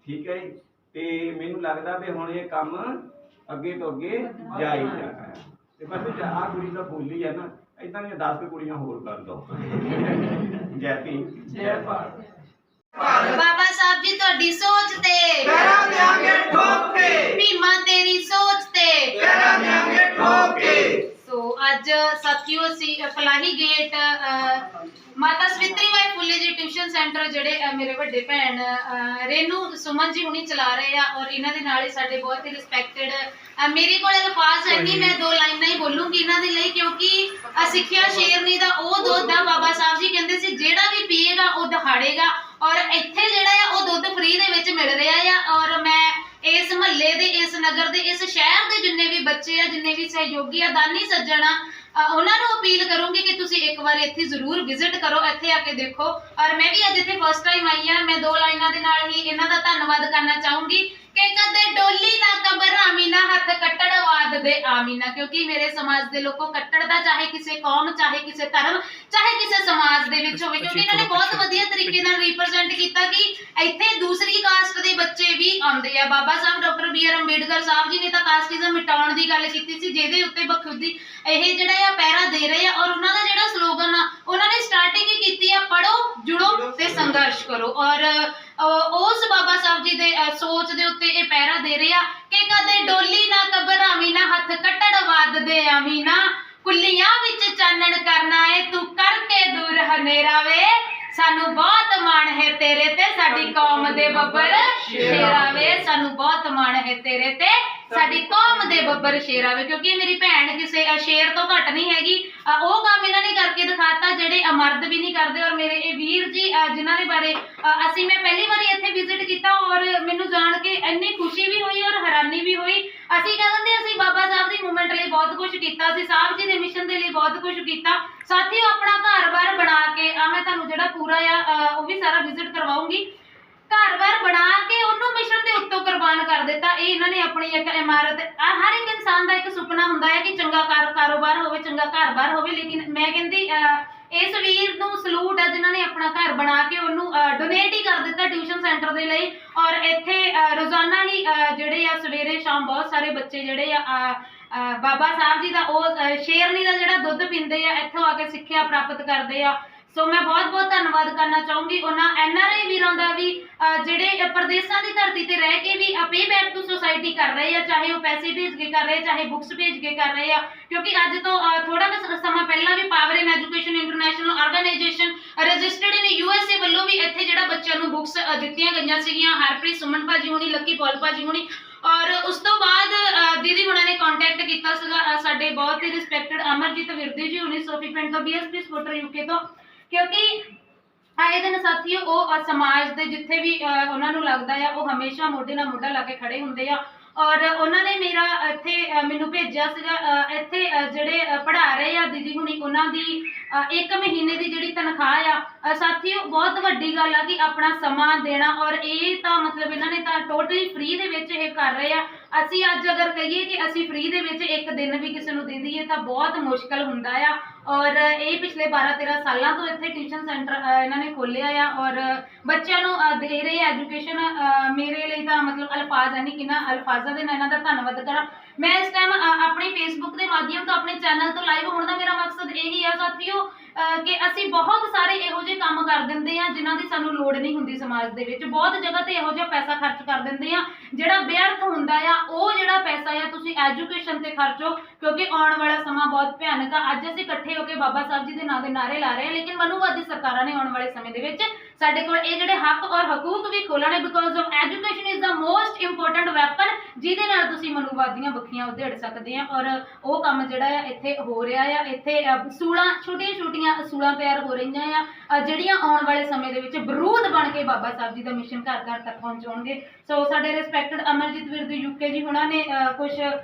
ਠੀਕ ਹੈ ਜੀ। ਤੇ ਮੈਨੂੰ ਲੱਗਦਾ ਵੀ ਹੁਣ ਇਹ ਕੰਮ ਅੱਗੇ ਤੋਂ ਅੱਗੇ ਜਾ ਹੀ ਜਾਣਾ ਹੈ। ਤੇ ਬਸ ਆਹ ਕੁੜੀ ਦਾ ਬੋਲੀ ਹੈ ਨਾ, ਏਦਾਂ ਦੀਆਂ 10 ਕੁੜੀਆਂ ਹੋਰ ਕਰ ਦੋ। ਜੈ ਭੀਮ, ਜੈ ਭਾਰਤ। ਬਾਬਾ ਸਾਹਿਬ ਜੀ ਤੁਹਾਡੀ ਸੋਚ ਤੇ ਪੈਰਾਂ ਦਿਆਂਗੇ ਠੋਕ ਕੇ, ਭੀਮਾ ਤੇਰੀ ਸੋਚ ਤੇ ਪੈਰਾਂ ਦਿਆਂਗੇ ਠੋਕ ਕੇ। ਸੋ ਅੱਜ ਸਾਥੀਓ ਅਸੀਂ ਫਲਾਹੀ ਗੇਟ ਮਾਤਾ ਸਵਿਤਰੀ ਬਾਈ ਫੁੱਲੇ ਜੀ ਟਿਊਸ਼ਨ ਸੈਂਟਰ ਜਿਹੜੇ ਮੇਰੇ ਵੱਡੇ ਭੈਣ ਰੇਨੂ ਸੁਮਨ ਜੀ ਹੁਣੀ ਚਲਾ ਰਹੇ ਆ, ਔਰ ਇਹਨਾਂ ਦੇ ਨਾਲ ਹੀ ਸਾਡੇ ਬਹੁਤ ਹੀ ਰਿਸਪੈਕਟਡ, ਮੇਰੇ ਕੋਲ ਅਲਫਾਜ਼ ਹੈ ਨਹੀਂ, ਮੈਂ 2 ਲਾਈਨਾਂ ਹੀ ਬੋਲੂੰਗੀ ਇਹਨਾਂ ਦੇ ਲਈ, ਕਿਉਂਕਿ ਸਿੱਖਿਆ ਸ਼ੇਰਨੀ ਦਾ ਉਹ ਦੁੱਧ ਆ। ਬਾਬਾ ਸਾਹਿਬ ਜੀ ਕਹਿੰਦੇ ਸੀ ਜਿਹੜਾ ਵੀ ਪੀਏਗਾ ਉਹ ਦਹਾੜੇਗਾ, ਔਰ ਇੱਥੇ ਜਿਹੜਾ ਆ ਉਹ ਦੁੱਧ ਫ੍ਰੀ ਦੇ ਵਿੱਚ ਮਿਲ ਰਿਹਾ ਆ। ਔਰ ਮੈਂ ਇਸ ਮਹੱਲੇ ਦੇ, ਇਸ ਨਗਰ ਦੇ, ਇਸ ਸ਼ਹਿਰ ਦੇ ਜਿੰਨੇ ਵੀ ਬੱਚੇ ਆ, ਜਿੰਨੇ ਵੀ ਸਹਿਯੋਗੀ ਆ, ਦਾਨੀ ਸੱਜਣ ਆ, ਉਹਨਾਂ ਨੂੰ ਅਪੀਲ ਕਰੂੰਗੀ ਕਿ ਤੁਸੀਂ ਇੱਕ ਵਾਰ ਇੱਥੇ ਜ਼ਰੂਰ ਵਿਜ਼ਿਟ ਕਰੋ, ਇੱਥੇ ਆ ਕੇ ਦੇਖੋ। ਔਰ ਮੈਂ ਵੀ ਅੱਜ ਇੱਥੇ ਫਸਟ ਟਾਈਮ ਆਈ ਆ। ਮੈਂ 2 ਲਾਈਨਾਂ ਦੇ ਨਾਲ ਹੀ ਇਹਨਾਂ ਦਾ ਧੰਨਵਾਦ ਕਰਨਾ ਚਾਹੂੰਗੀ ਕਿ ਕਦੇ ਡੋਲੀ ਨਾ ਘਬਰਾਵੀਂ ਨਾ ਹੱਥ ਕੱਟੜਵਾਦ ਦੇ ਆਮੀਨਾ, ਕਿਉਂਕਿ ਮੇਰੇ ਸਮਾਜ ਦੇ ਲੋਕੋਂ ਕੱਟੜਦਾ ਚਾਹੇ ਕਿਸੇ ਕੌਮ, ਚਾਹੇ ਕਿਸੇ ਧਰਮ, ਚਾਹੇ ਕਿਸੇ ਸਮਾਜ ਦੇ ਵਿੱਚ ਹੋਵੇ, ਕਿਉਂਕਿ ਇਹਨਾਂ ਨੇ ਬਹੁਤ ਵਧੀਆ ਤਰੀਕੇ ਨਾਲ ਰਿਪਰੈਜ਼ੈਂਟ ਕੀਤਾ ਕਿ ਇੱਥੇ ਦੂਸਰੀ ਕਾਸਟ ਦੇ ਬੱਚੇ ਵੀ ਆਉਂਦੇ ਆ। ਬਾਬਾ ਸਾਹਿਬ ਡਾਕਟਰ BR ਅੰਬੇਡਕਰ ਸਾਹਿਬ ਜੀ ਨੇ ਤਾਂ ਕਾਸਟਿਜ਼ਮ ਮਿਟਾਉਣ ਦੀ ਗੱਲ ਕੀਤੀ ਸੀ, ਜਿਹਦੇ ਉੱਤੇ ਬਖੂਬੀ ਇਹ ਜਿਹੜਾ ਆ ਪਹਿਰਾ ਦੇ ਰਹੇ ਆ। ਔਰ ਉਹਨਾਂ ਦਾ ਜਿਹੜਾ ਸਲੋਗਨ ਆ, ਉਹਨਾਂ ਨੇ ਸਟਾਰਟਿੰਗ ਹੀ ਕੀਤੀ ਆ, ਪੜੋ, ਜੁੜੋ ਤੇ ਸੰਘਰਸ਼ ਕਰੋ। ਔਰ ਉਸ ਬਾਬਾ ਸਾਹਿਬ ਜੀ ਦੇ ਸੋਚ ਦੇ ਉੱਤੇ ਇਹ ਪਹਿਰਾ ਦੇ ਰਹੇ ਆ ਕਿ ਕਦੇ ਡੋਲੀ ਨਾ ਘਬਰਾਵੀਂ ਨਾ ਹੱਥ ਕੱਟੜਵਾਦ ਦੇ ਆਵੀਂ ਨਾ, ਕੁੱਲੀਆਂ ਵਿੱਚ ਚਾਨਣ ਕਰਨਾ ਏ ਤੂੰ ਕਰਕੇ ਦੂਰ ਹਨੇਰਾ ਵੇ, ਸਾਨੂੰ ਬਹੁਤ ਮਾਣ ਹੈ ਤੇਰੇ ਤੇ ਸਾਡੀ ਕੌਮ ਦੇ ਬੱਬਰ ਸ਼ੇਰਾ ਵੇ, ਸਾਨੂੰ ਬਹੁਤ ਮਾਣ ਹੈ ਤੇਰੇ ਤੇ ਸਾਡੀ ਕੌਮ ਦੇ ਬੱਬਰ ਸ਼ੇਰਾ ਵੇ। ਕਿਉਂਕਿ ਮੇਰੀ ਭੈਣ ਕਿਸੇ ਸ਼ੇਰ ਤੋਂ ਘੱਟ ਨਹੀਂ ਹੈਗੀ। ਉਹ ਕੰਮ ਇਹਨਾਂ ਨੇ ਕਰਕੇ ਦਿਖਾਤਾ ਜਿਹੜੇ ਮਰਦ ਵੀ ਨਹੀਂ ਕਰਦੇ। ਔਰ ਮੇਰੇ ਇਹ ਵੀਰ ਜੀ ਜਿਨ੍ਹਾਂ ਦੇ ਬਾਰੇ ਮੈਂ ਪਹਿਲੀ ਵਾਰੀ ਇੱਥੇ ਵਿਜ਼ਿਟ ਕੀਤਾ, ਔਰ ਮੈਨੂੰ ਜਾਣ ਕੇ ਇੰਨੀ ਖੁਸ਼ੀ ਵੀ ਹੋਈ ਔਰ ਹੈਰਾਨੀ ਵੀ ਹੋਈ। ਅਸੀਂ ਕਹਿੰਦੇ ਅਸੀਂ ਬਾਬਾ ਸਾਹਿਬ ਦੀ ਮੂਵਮੈਂਟ ਲਈ ਬਹੁਤ ਕੁਝ ਕੀਤਾ, ਅਸੀਂ ਸਾਹਿਬ ਜੀ ਦੇ ਮਿਸ਼ਨ ਦੇ ਲਈ ਬਹੁਤ ਕੁਝ ਕੀਤਾ। ਸਾਥੀਓ ਆਪਣਾ ਘਰ-ਬਾਰ ਬਣਾ ਕੇ ਮੈਂ ਤੁਹਾਨੂੰ ਜਿਹੜਾ ਪੂਰਾ ਆ ਉਹ ਵੀ ਸਾਰਾ ਵਿਜ਼ਿਟ ਕਰਵਾਉਂਗੀ। ਘਰ-ਬਾਰ ਬਣਾ ਕੇ ਉਹਨੂੰ ਮਿਸ਼ਨ ਦੇ ਉੱਤੋਂ ਕੁਰਬਾਨ ਕਰ ਦਿੱਤਾ। ਇਹ ਇਹਨਾਂ ਨੇ ਆਪਣੀ ਇੱਕ ਇਮਾਰਤ, ਹਰ ਇੱਕ ਇਨਸਾਨ ਦਾ ਇੱਕ ਸੁਪਨਾ ਹੁੰਦਾ ਹੈ ਕਿ ਚੰਗਾ ਕਾਰੋਬਾਰ ਹੋਵੇ, ਚੰਗਾ ਘਰ-ਬਾਰ ਹੋਵੇ, ਲੇਕਿਨ ਮੈਂ ਕਹਿੰਦੀ ਇਸ ਵੀਰ ਨੂੰ ਸਲੂਟ ਆ ਜਿਨ੍ਹਾਂ ਨੇ ਆਪਣਾ ਘਰ ਬਣਾ ਕੇ ਉਹਨੂੰ ਡੋਨੇਟ ਹੀ ਕਰ ਦਿੱਤਾ ਟਿਊਸ਼ਨ ਸੈਂਟਰ ਦੇ ਲਈ। ਔਰ ਇੱਥੇ ਰੋਜ਼ਾਨਾ ਹੀ ਜਿਹੜੇ ਆ ਸਵੇਰੇ ਸ਼ਾਮ ਬਹੁਤ ਸਾਰੇ ਬੱਚੇ ਜਿਹੜੇ ਆ ਬਾਬਾ ਸਾਹਿਬ ਜੀ ਦਾ ਉਹ ਸ਼ੇਰਨੀ ਦਾ ਜਿਹੜਾ ਦੁੱਧ ਪੀਂਦੇ ਆ, ਇੱਥੋਂ ਆ ਕੇ ਸਿੱਖਿਆ ਪ੍ਰਾਪਤ ਕਰਦੇ ਆ। ਸੋ ਮੈਂ ਬਹੁਤ-ਬਹੁਤ ਧੰਨਵਾਦ ਕਰਨਾ ਚਾਹੂੰਗੀ ਉਹਨਾਂ NRI ਵੀਰਾਂ ਦਾ ਵੀ ਜਿਹੜੇ ਪ੍ਰਦੇਸ਼ਾਂ ਦੀ ਧਰਤੀ ਤੇ ਰਹਿ ਕੇ ਵੀ ਪੇ ਬੈਕ ਟੂ ਸੁਸਾਇਟੀ ਕਰ ਰਹੇ ਆ, ਚਾਹੇ ਉਹ ਪੈਸੇ ਭੇਜ ਕੇ ਕਰ ਰਹੇ, ਚਾਹੇ ਬੁੱਕਸ ਭੇਜ ਕੇ ਕਰ ਰਹੇ ਆ। ਕਿਉਂਕਿ ਅੱਜ ਤੋਂ ਥੋੜਾ ਕੁ ਸਮਾਂ ਪਹਿਲਾਂ ਵੀ ਪਾਵਰ ਇਨ ਐਜੂਕੇਸ਼ਨ ਇੰਟਰਨੈਸ਼ਨਲ ਆਰਗੇਨਾਈਜੇਸ਼ਨ ਰਜਿਸਟਰਡ ਇਨ USA ਵੱਲੋਂ ਵੀ ਇੱਥੇ ਜਿਹੜਾ ਬੱਚਿਆਂ ਨੂੰ ਬੁੱਕਸ ਦਿੱਤੀਆਂ ਗਈਆਂ ਸੀਗੀਆਂ। ਹਰਪ੍ਰੀਤ ਸੁਮਨ ਭਾਜੀ ਹੁਣੀ, ਲੱਕੀ ਪੌਲ ਭਾਜੀ ਹੁਣੀ, ਔਰ ਉਸ ਤੋਂ ਬਾਅਦ ਦੀਦੀ ਹੁਣਾਂ ਨੇ ਕੰਟੈਕਟ ਕੀਤਾ ਸੀਗਾ ਸਾਡੇ ਬਹੁਤ ਹੀ ਰਿਸਪੈਕਟਡ ਅਮਰਜੀਤ ਵਿਰਦੀ ਜੀ ਹੁਣੀ, ਸੋਫੀ ਪਿੰਡ ਤੋਂ, BSP ਸਪੋਰਟਰ UK ਤੋਂ। ਕਿਉਂਕਿ ਆਏ ਦਿਨ ਸਾਥੀਓ ਉਹ ਸਮਾਜ ਦੇ ਜਿੱਥੇ ਵੀ ਉਹਨਾਂ ਨੂੰ ਲੱਗਦਾ ਆ ਉਹ ਹਮੇਸ਼ਾ ਮੋਢੇ ਨਾਲ ਮੋਢਾ ਲਾ ਕੇ ਖੜੇ ਹੁੰਦੇ ਆ। ਔਰ ਉਹਨਾਂ ਨੇ ਮੇਰਾ ਇੱਥੇ ਮੈਨੂੰ ਭੇਜਿਆ ਸੀਗਾ। ਇੱਥੇ ਜਿਹੜੇ ਪੜ੍ਹਾ ਰਹੇ ਆ ਦੀਦੀ ਹੁਣੀ, ਉਹਨਾਂ ਦੀ 1 ਮਹੀਨੇ ਦੀ ਜਿਹੜੀ ਤਨਖਾਹ ਆ ਸਾਥੀਓ ਬਹੁਤ ਵੱਡੀ ਗੱਲ ਆ ਕਿ ਆਪਣਾ ਸਮਾਂ ਦੇਣਾ। ਔਰ ਇਹ ਤਾਂ ਮਤਲਬ ਇਹਨਾਂ ਨੇ ਤਾਂ ਟੋਟਲੀ ਫ੍ਰੀ ਦੇ ਵਿੱਚ ਇਹ ਕਰ ਰਹੇ ਆ। ਅਸੀਂ ਅੱਜ ਅਗਰ ਕਹੀਏ ਕਿ ਅਸੀਂ ਫ੍ਰੀ ਦੇ ਵਿੱਚ ਇੱਕ ਦਿਨ ਵੀ ਕਿਸੇ ਨੂੰ ਦੇ ਦਈਏ ਤਾਂ ਬਹੁਤ ਮੁਸ਼ਕਲ ਹੁੰਦਾ ਆ। ਔਰ ਇਹ ਪਿਛਲੇ 12-13 ਸਾਲਾਂ ਤੋਂ ਇੱਥੇ ਟਿਊਸ਼ਨ ਸੈਂਟਰ ਇਹਨਾਂ ਨੇ ਖੋਲ੍ਹਿਆ ਆ ਔਰ ਬੱਚਿਆਂ ਨੂੰ ਦੇ ਰਹੇ ਐਜੂਕੇਸ਼ਨ। ਮੇਰੇ ਲਈ ਤਾਂ ਮਤਲਬ ਅਲਫਾਜ਼ ਹੈ ਨਹੀਂ ਕਿ ਨਾ ਅਲਫਾਜ਼ਾਂ ਦੇ ਨਾਲ ਇਹਨਾਂ ਦਾ ਧੰਨਵਾਦ ਕਰਾਂ। ਮੈਂ ਇਸ ਟਾਈਮ ਆਪਣੇ ਫੇਸਬੁੱਕ ਦੇ ਮਾਧਿਅਮ ਤੋਂ ਆਪਣੇ ਚੈਨਲ ਤੋਂ ਲਾਈਵ ਹੋਣ ਦਾ ਮੇਰਾ ਮਕਸਦ ਇਹੀ ਆ ਸਾਥੀਓ ਕਿ ਅਸੀਂ ਬਹੁਤ ਸਾਰੇ ਇਹੋ ਜਿਹੇ ਕੰਮ ਕਰ ਦਿੰਦੇ ਆ ਜਿਨ੍ਹਾਂ ਦੀ ਸਾਨੂੰ ਲੋੜ ਨਹੀਂ ਹੁੰਦੀ ਸਮਾਜ ਦੇ ਵਿੱਚ। ਬਹੁਤ ਜਗ੍ਹਾ ਤੇ ਇਹੋ ਜਿਹਾ ਪੈਸਾ ਖਰਚ ਕਰ ਦਿੰਦੇ ਆ ਜਿਹੜਾ ਬੇਅਰਥ ਹੁੰਦਾ ਆ। ਉਹ ਜਿਹੜਾ ਪੈਸਾ ਆ ਤੁਸੀਂ ਐਜੂਕੇਸ਼ਨ ਤੇ ਖਰਚੋ, ਕਿਉਂਕਿ ਆਉਣ ਵਾਲਾ ਸਮਾਂ ਬਹੁਤ ਭਿਆਨਕ ਆ। ਅੱਜ ਅਸੀਂ ਇਕੱਠੇ ਹੋ ਕੇ ਬਾਬਾ ਸਾਹਿਬ ਜੀ ਦੇ ਨਾਂ ਦੇ ਨਾਅਰੇ ਲਾ ਰਹੇ ਹਾਂ, ਲੇਕਿਨ ਮਨੂਵਾਦੀ ਸਰਕਾਰਾਂ ਨੇ ਆਉਣ ਵਾਲੇ ਸਮੇਂ ਦੇ ਵਿੱਚ ਸਾਡੇ ਕੋਲ ਇਹ ਜਿਹੜੇ ਹੱਕ ਔਰ ਹਕੂਕ ਵੀ ਖੋਲਣੇ, because of education is the most important weapon ਜਿਹਦੇ ਨਾਲ ਤੁਸੀਂ ਮਨੂਵਾਦੀਆਂ ਬੱਖੀਆਂ ਉਧੇੜ ਸਕਦੇ ਆ। ਔਰ ਉਹ ਕੰਮ ਜਿਹੜਾ ਆ ਇੱਥੇ ਹੋ ਰਿਹਾ ਆ। ਇੱਥੇ ਅਸੂਲਾਂ, ਛੋਟੀਆਂ ਅਸੂਲਾਂ ਤਿਆਰ ਹੋ ਰਹੀਆਂ ਆ ਜਿਹੜੀਆਂ ਆਉਣ ਵਾਲੇ ਸਮੇਂ ਦੇ ਵਿੱਚ ਬਰੂਦ ਬਣ ਕੇ ਬਾਬਾ ਸਾਹਿਬ ਜੀ ਦਾ ਮਿਸ਼ਨ ਘਰ ਘਰ ਤੱਕ ਪਹੁੰਚਾਉਣਗੇ। ਸੋ ਸਾਡੇ ਰਿਸਪੈਕਟਡ ਅਮਰਜੀਤ ਵਿਰਦ ਯੂਕੇ ਜੀ ਹੁਣਾਂ ਨੇ ਕੁਝ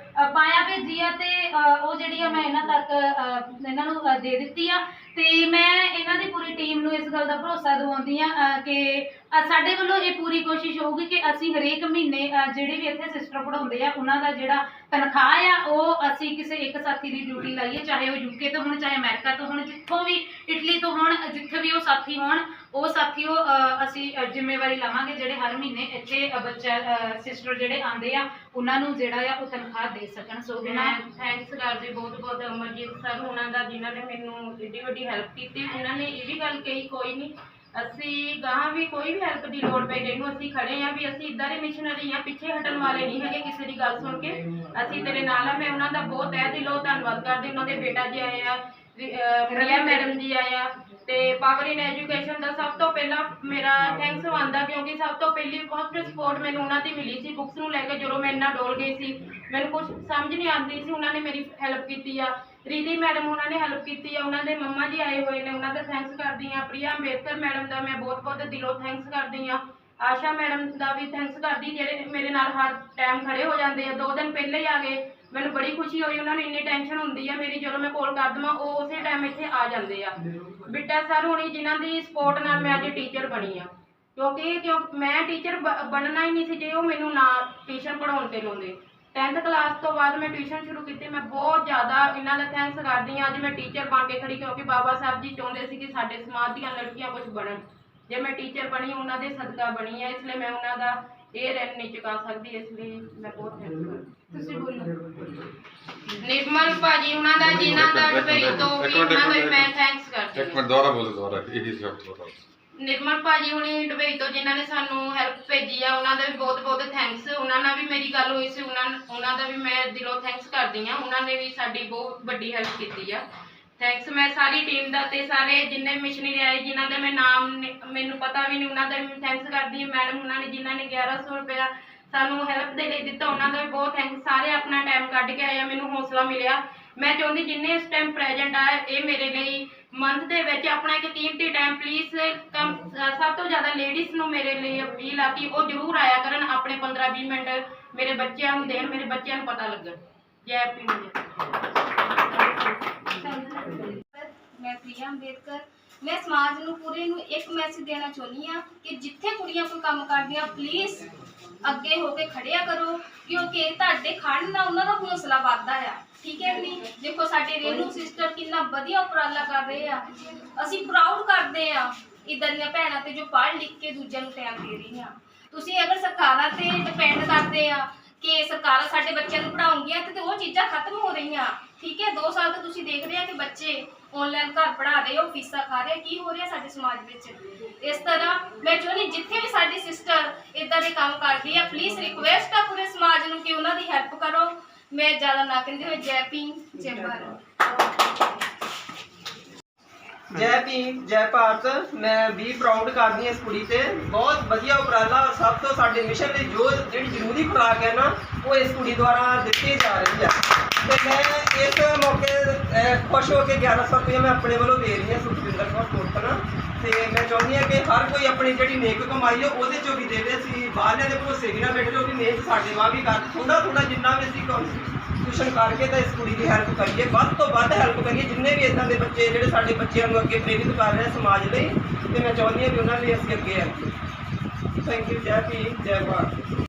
ਪਾਇਆ ਭੇਜੀ ਆ ਤੇ ਉਹ ਜਿਹੜੀ ਆ ਮੈਂ ਇਹਨਾਂ ਤੱਕ ਇਹਨਾਂ ਨੂੰ ਦੇ ਦਿੱਤੀ ਆ। ਤੇ ਮੈਂ ਇਹਨਾਂ ਦੀ ਪੂਰੀ ਟੀਮ ਨੂੰ ਇਸ ਗੱਲ ਦਾ ਭਰੋਸਾ ਦਿਵਾਉਂਦੀ ਆ ਕਿ ਸਾਡੇ ਵੱਲੋਂ ਇਹ ਪੂਰੀ ਕੋਸ਼ਿਸ਼ ਹੋਊਗੀ ਕਿ ਅਸੀਂ ਹਰੇਕ ਮਹੀਨੇ ਜਿਹੜੇ ਵੀ ਇੱਥੇ ਸਿਸਟਰ ਪੜ੍ਹਾਉਂਦੇ ਆ ਉਹਨਾਂ ਦਾ ਜਿਹੜਾ ਤਨਖਾਹ ਆ ਉਹ ਅਸੀਂ ਕਿਸੇ ਇੱਕ ਸਾਥੀ ਦੀ ਡਿਊਟੀ ਲਾਈਏ, ਚਾਹੇ ਉਹ ਯੂਕੇ ਤੋਂ ਹੋਣ, ਚਾਹੇ ਅਮਰੀਕਾ ਤੋਂ ਹੋਣ, ਜਿੱਥੋਂ ਵੀ, ਇਟਲੀ ਤੋਂ ਹੋਣ, ਜਿੱਥੇ ਵੀ ਉਹ ਸਾਥੀ ਹੋਣ, ਉਹ ਸਾਥੀਓ ਅਸੀਂ ਜ਼ਿੰਮੇਵਾਰੀ ਲਵਾਂਗੇ ਜਿਹੜੇ ਹਰ ਮਹੀਨੇ ਇੱਥੇ ਬੱਚਾ ਸਿਸਟਰ ਜਿਹੜੇ ਆਉਂਦੇ ਆ ਉਹਨਾਂ ਨੂੰ ਜਿਹੜਾ ਆ ਉਹ ਤਨਖਾਹ ਦੇ ਸਕਣ। ਸੋ ਮੈਂ ਥੈਂਕਸ ਕਰਦੀ ਬਹੁਤ ਅਮਰਜੀਤ ਸਰ ਉਹਨਾਂ ਦਾ, ਜਿਨ੍ਹਾਂ ਨੇ ਮੈਨੂੰ ਏਡੀ ਵੱਡੀ ਹੈਲਪ ਕੀਤੀ। ਉਹਨਾਂ ਨੇ ਇਹ ਵੀ ਗੱਲ ਕਹੀ, ਕੋਈ ਨਹੀਂ ਅਸੀਂ ਗਾਹਾਂ ਵੀ ਕੋਈ ਵੀ ਹੈਲਪ ਦੀ ਲੋੜ ਪਈ ਇਹਨੂੰ ਅਸੀਂ ਖੜੇ ਆ, ਵੀ ਅਸੀਂ ਇੱਦਾਂ ਦੇ ਮਿਸ਼ਨਰੀ ਆ, ਪਿੱਛੇ ਹਟਣ ਵਾਲੇ ਨਹੀਂ ਹੈਗੇ ਕਿਸੇ ਦੀ ਗੱਲ ਸੁਣ ਕੇ। ਅਸੀਂ ਤੇਰੇ ਨਾਲ ਆ। ਮੈਂ ਉਹਨਾਂ ਦਾ ਬਹੁਤ ਤਹਿ ਦਿਲੋਂ ਧੰਨਵਾਦ ਕਰਦੀ। ਉਹਨਾਂ ਦੇ ਬੇਟਾ ਜੀ ਆਏ ਆ, ਪ੍ਰਿਆ ਮੈਡਮ ਜੀ ਆਏ ਆ, ਤੇ ਪਾਵਰ ਇਨ ਐਜੂਕੇਸ਼ਨ ਦਾ ਸਭ ਤੋਂ ਪਹਿਲਾਂ ਮੇਰਾ ਥੈਂਕਸ ਬਣਦਾ, ਕਿਉਂਕਿ ਸਭ ਤੋਂ ਪਹਿਲੀ ਫਸਟ ਸਪੋਰਟ ਮੈਨੂੰ ਉਹਨਾਂ ਦੀ ਮਿਲੀ ਸੀ ਬੁੱਕਸ ਨੂੰ ਲੈ ਕੇ। ਜਦੋਂ ਮੈਂ ਇੰਨਾ ਡੋਲ ਗਈ ਸੀ, ਮੈਨੂੰ ਕੁਝ ਸਮਝ ਨਹੀਂ ਆਉਂਦੀ ਸੀ, ਉਹਨਾਂ ਨੇ ਮੇਰੀ ਹੈਲਪ ਕੀਤੀ ਆ। ਰੀਦੀ ਮੈਡਮ ਉਹਨਾਂ ਨੇ ਹੈਲਪ ਕੀਤੀ ਆ, ਉਹਨਾਂ ਦੇ ਮੰਮਾ ਜੀ ਆਏ ਹੋਏ ਨੇ, ਉਹਨਾਂ ਦਾ ਥੈਂਕਸ ਕਰਦੀ ਆ। ਪ੍ਰਿਆ ਅੰਬੇਦਕਰ ਮੈਡਮ ਦਾ ਮੈਂ ਬਹੁਤ ਦਿਲੋਂ ਥੈਂਕਸ ਕਰਦੀ ਆ। ਆਸ਼ਾ ਮੈਡਮ ਦਾ ਵੀ ਥੈਂਕਸ ਕਰਦੀ, ਜਿਹੜੇ ਮੇਰੇ ਨਾਲ ਹਰ ਟਾਈਮ ਖੜੇ ਹੋ ਜਾਂਦੇ ਆ। 2 ਦਿਨ ਪਹਿਲੇ ਹੀ ਆ ਗਏ, ਮੈਨੂੰ ਬੜੀ ਖੁਸ਼ੀ ਹੋਈ। ਉਹਨਾਂ ਨੂੰ ਇੰਨੀ ਟੈਨਸ਼ਨ ਹੁੰਦੀ ਆ ਮੇਰੀ, ਜਦੋਂ ਮੈਂ ਕਾਲ ਕਰ ਦੇਵਾਂ ਉਹ ਉਸੇ ਟਾਈਮ ਇੱਥੇ ਆ ਜਾਂਦੇ ਆ। ਬਿੱਟਾ ਸਰ ਹੋਣੀ, ਜਿਨ੍ਹਾਂ ਦੀ ਸਪੋਰਟ ਨਾਲ ਮੈਂ ਅੱਜ ਟੀਚਰ ਬਣੀ ਆ, ਕਿਉਂਕਿ ਮੈਂ ਟੀਚਰ ਬਣਨਾ ਹੀ ਨਹੀਂ ਸੀ ਜੇ ਉਹ ਮੈਨੂੰ ਨਾ ਟਿਊਸ਼ਨ ਪੜ੍ਹਾਉਣ ਤੇ ਲਾਉਂਦੇ। 10th ਕਲਾਸ ਤੋਂ ਬਾਅਦ ਮੈਂ ਟਿਊਸ਼ਨ ਸ਼ੁਰੂ ਕੀਤੀ। ਮੈਂ ਬਹੁਤ ਜ਼ਿਆਦਾ ਇਹਨਾਂ ਦਾ ਥੈਂਕਸ ਕਰਦੀ ਹਾਂ। ਅੱਜ ਮੈਂ ਟੀਚਰ ਬਣ ਕੇ ਖੜੀ, ਕਿਉਂਕਿ ਬਾਬਾ ਸਾਹਿਬ ਜੀ ਚਾਹੁੰਦੇ ਸੀ ਕਿ ਸਾਡੇ ਸਮਾਜ ਦੀਆਂ ਲੜਕੀਆਂ ਕੁਝ ਬਣਨ। ਜੇ ਮੈਂ ਟੀਚਰ ਬਣੀ, ਉਹਨਾਂ ਦੇ ਸਦਕਾ ਬਣੀ ਹੈ, ਇਸ ਲਈ ਮੈਂ ਉਹਨਾਂ ਦਾ ਇਹ ਰੈਂਕ ਨਹੀਂ ਚੁਕਾ ਸਕਦੀ। ਇਸ ਲਈ ਮੈਂ ਬਹੁਤ ਥੈਂਕਸ ਕਰਦੀ। ਤੁਸੀਂ ਬੋਲੋ। ਨਿਰਮਲ ਭਾਜੀ ਉਹਨਾਂ ਦਾ, ਜਿਨ੍ਹਾਂ ਦਾ ਦੁਬਈ ਤੋਂ ਵੀ ਉਹਨਾਂ ਦਾ ਮੈਂ ਥੈਂਕਸ ਕਰਦੀ ਹਾਂ। ਇੱਕ ਮਿੰਟ ਦੁਬਾਰਾ ਬੋਲੋ, ਦੁਬਾਰਾ ਇਹੀ ਸ਼ਬਦ ਦੁਬਾਰਾ। ਨਿਰਮਲ ਭਾਜੀ ਹੁਣੀ ਦੁਬਈ ਤੋਂ ਜਿਨ੍ਹਾਂ ਨੇ ਸਾਨੂੰ ਹੈਲਪ ਭੇਜੀ ਆ, ਉਹਨਾਂ ਦਾ ਵੀ ਬਹੁਤ ਥੈਂਕਸ। ਉਹਨਾਂ ਨਾਲ ਵੀ ਮੇਰੀ ਗੱਲ ਹੋਈ ਸੀ, ਉਹਨਾਂ ਦਾ ਵੀ ਮੈਂ ਦਿਲੋਂ ਥੈਂਕਸ ਕਰਦੀ ਹਾਂ। ਉਹਨਾਂ ਨੇ ਵੀ ਸਾਡੀ ਬਹੁਤ ਵੱਡੀ ਹੈਲਪ ਕੀਤੀ ਆ। ਥੈਂਕਸ ਮੈਂ ਸਾਰੀ ਟੀਮ ਦਾ ਤੇ ਸਾਰੇ ਜਿੰਨੇ ਮਿਸ਼ਨਰੀ ਆਏ ਜਿਨ੍ਹਾਂ ਦੇ ਮੈਂ ਨਾਮ ਮੈਨੂੰ ਪਤਾ ਵੀ ਨਹੀਂ, ਉਹਨਾਂ ਦਾ ਵੀ ਥੈਂਕਸ ਕਰਦੀ ਹਾਂ। ਮੈਡਮ ਉਹਨਾਂ ਨੇ ਜਿਨ੍ਹਾਂ ਨੇ 1100 ਰੁਪਇਆ ਸਾਨੂੰ ਹੈਲਪ ਦੇ ਲਈ ਦਿੱਤਾ, ਉਹਨਾਂ ਦਾ ਵੀ ਬਹੁਤ ਥੈਂਕਸ। ਸਾਰੇ ਆਪਣਾ ਟਾਈਮ ਕੱਢ ਕੇ ਆਏ ਆ, ਮੈਨੂੰ ਹੌਸਲਾ ਮਿਲਿਆ। ਮੈਂ ਚਾਹੁੰਦੀ ਜਿੰਨੇ ਇਸ ਟਾਈਮ ਪ੍ਰੈਜ਼ੈਂਟ ਆ, ਇਹ ਮੇਰੇ ਲਈ ਮੰਥ ਦੇ ਵਿੱਚ ਆਪਣਾ ਇੱਕ ਕੀਮਤੀ ਟਾਈਮ ਪਲੀਜ਼ ਸਭ ਤੋਂ ਜ਼ਿਆਦਾ ਲੇਡੀਜ਼ ਨੂੰ ਮੇਰੇ ਲਈ ਅਪੀਲ ਆ ਕਿ ਉਹ ਜ਼ਰੂਰ ਆਇਆ ਕਰਨ, ਆਪਣੇ 15-20 ਮਿੰਟ ਮੇਰੇ ਬੱਚਿਆਂ ਨੂੰ ਦੇਣ, ਮੇਰੇ ਬੱਚਿਆਂ ਨੂੰ ਪਤਾ ਲੱਗਣ। ਜੈ ਭੀਮ। ਮੈਂ ਪ੍ਰਿਆ ਅੰਬੇਦਕਰ। ਮੈਂ ਸਮਾਜ ਨੂੰ ਪੂਰੇ ਨੂੰ ਇੱਕ ਮੈਸੇਜ ਦੇਣਾ ਚਾਹੁੰਦੀ ਹਾਂ ਕਿ ਜਿੱਥੇ ਕੁੜੀਆਂ ਕੋਈ ਕੰਮ ਕਰਦੀਆਂ ਪਲੀਜ਼ ਅੱਗੇ ਹੋ ਕੇ ਖੜਿਆ ਕਰੋ, ਕਿਉਂਕਿ ਤੁਹਾਡੇ ਖੜਨ ਨਾਲ ਉਹਨਾਂ ਦਾ ਹੌਸਲਾ ਵੱਧਦਾ ਆ। ਠੀਕ ਹੈ ਨਹੀਂ? ਦੇਖੋ ਸਾਡੇ ਰੇਨੂ ਸਿਸਟਰ ਕਿੰਨਾ ਵਧੀਆ ਉਪਰਾਲਾ ਕਰ ਰਹੇ ਆ, ਅਸੀਂ ਪ੍ਰਾਊਡ ਕਰਦੇ ਆ ਇੱਦਾਂ ਦੀਆਂ ਭੈਣਾਂ ਤੇ ਜੋ ਪੜ੍ਹ ਲਿਖ ਕੇ ਦੂਜਿਆਂ ਨੂੰ ਟਾਈਮ ਦੇ ਰਹੀਆਂ। ਤੁਸੀਂ ਅਗਰ ਸਰਕਾਰਾਂ ਤੇ ਡਿਪੈਂਡ ਕਰਦੇ ਆ ਕਿ ਸਰਕਾਰਾਂ ਸਾਡੇ ਬੱਚਿਆਂ ਨੂੰ ਪੜ੍ਹਾਉਣਗੀਆਂ ਤੇ ਉਹ ਚੀਜ਼ਾਂ ਖਤਮ ਹੋ ਰਹੀਆਂ। ਠੀਕ ਹੈ, 2 ਸਾਲ ਤੋਂ ਤੁਸੀਂ ਦੇਖ ਰਹੇ ਆ ਕਿ ਬੱਚੇ ਆਨਲਾਈਨ ਘਰ ਪੜ੍ਹਾ ਰਹੇ ਹੋ, ਫੀਸਾਂ ਖਾ ਰਹੇ, ਕੀ ਹੋ ਰਿਹਾ ਸਾਡੇ ਸਮਾਜ ਵਿੱਚ। ਇਸ ਤਰ੍ਹਾਂ ਮੈਂ ਚਾਹੁੰਦੀ ਜਿੱਥੇ ਵੀ ਸਾਡੀ ਸਿਸਟਰ ਇਦਾਂ ਦੇ ਕੰਮ ਕਰਦੀ ਆ, ਪਲੀਜ਼ ਰਿਕੁਐਸਟ ਆ ਪੂਰੇ ਸਮਾਜ ਨੂੰ ਕਿ ਉਹਨਾਂ ਦੀ ਹੈਲਪ ਕਰੋ। ਮੈਂ ਜ਼ਿਆਦਾ ਨਾ ਕਹਿੰਦੀ ਹੋਏ, ਜੈ ਭੀਮ, ਜੈ ਭਾਰਤ। ਜੈ ਭੀਮ, ਜੈ ਭਾਰਤ। ਮੈਂ ਵੀ ਪ੍ਰਾਊਡ ਕਰਦੀ ਹਾਂ ਇਸ ਕੁੜੀ ਤੇ, ਬਹੁਤ ਵਧੀਆ ਉਪਰਾਲਾ। ਔਰ ਸਭ ਤੋਂ ਸਾਡੇ ਮਿਸ਼ਨ ਲਈ ਜੋ ਜਿਹੜੀ ਜ਼ਰੂਰੀ ਖੁਰਾਕ ਹੈ ਨਾ, ਉਹ ਇਸ ਕੁੜੀ ਦੁਆਰਾ ਦਿੱਤੀ ਜਾ ਰਹੀ ਹੈ। ਤੇ ਮੈਂ ਇਸ ਮੌਕੇ ਖੁਸ਼ ਹੋ ਕੇ 1100 ਰੁਪਏ ਮੈਂ ਆਪਣੇ ਵੱਲੋਂ ਦੇ ਰਹੀ ਹਾਂ ਸੁਖਜਿੰਦਰ ਕੌਰ ਕੋਟਕਣਾ। ਤੇ ਮੈਂ ਚਾਹੁੰਦੀ ਹਾਂ ਕਿ ਹਰ ਕੋਈ ਆਪਣੀ ਜਿਹੜੀ ਨੇਕ ਕਮਾਈ ਹੈ ਉਹਦੇ 'ਚੋਂ ਵੀ ਦੇਵੇ। ਅਸੀਂ ਬਾਹਰਲਿਆਂ ਦੇ ਭਰੋਸੇ ਵੀ ਨਾ ਬੈਠੇ, ਜੋ ਵੀ ਮਿਹਨਤ ਸਾਡੇ ਵਾਂ ਵੀ ਕਰ ਥੋੜਾ ਜਿੰਨਾ ਵੀ ਅਸੀਂ ਕੋਸ਼ਿਸ਼ ਕਰਕੇ ਤਾਂ ਇਸ ਕੁੜੀ ਦੀ ਹੈਲਪ ਕਰੀਏ, ਵੱਧ ਤੋਂ ਵੱਧ ਹੈਲਪ ਕਰੀਏ। ਜਿੰਨੇ ਵੀ ਇੱਦਾਂ ਦੇ ਬੱਚੇ ਜਿਹੜੇ ਸਾਡੇ ਬੱਚਿਆਂ ਨੂੰ ਅੱਗੇ ਪ੍ਰੇਰਿਤ ਕਰ ਰਹੇ ਸਮਾਜ ਲਈ, ਤੇ ਮੈਂ ਚਾਹੁੰਦੀ ਹਾਂ ਵੀ ਉਹਨਾਂ ਲਈ ਅਸੀਂ ਅੱਗੇ ਆਈਏ। Thank you. ਜੈ ਭੀਮ, ਜੈ ਭਾਰਤ।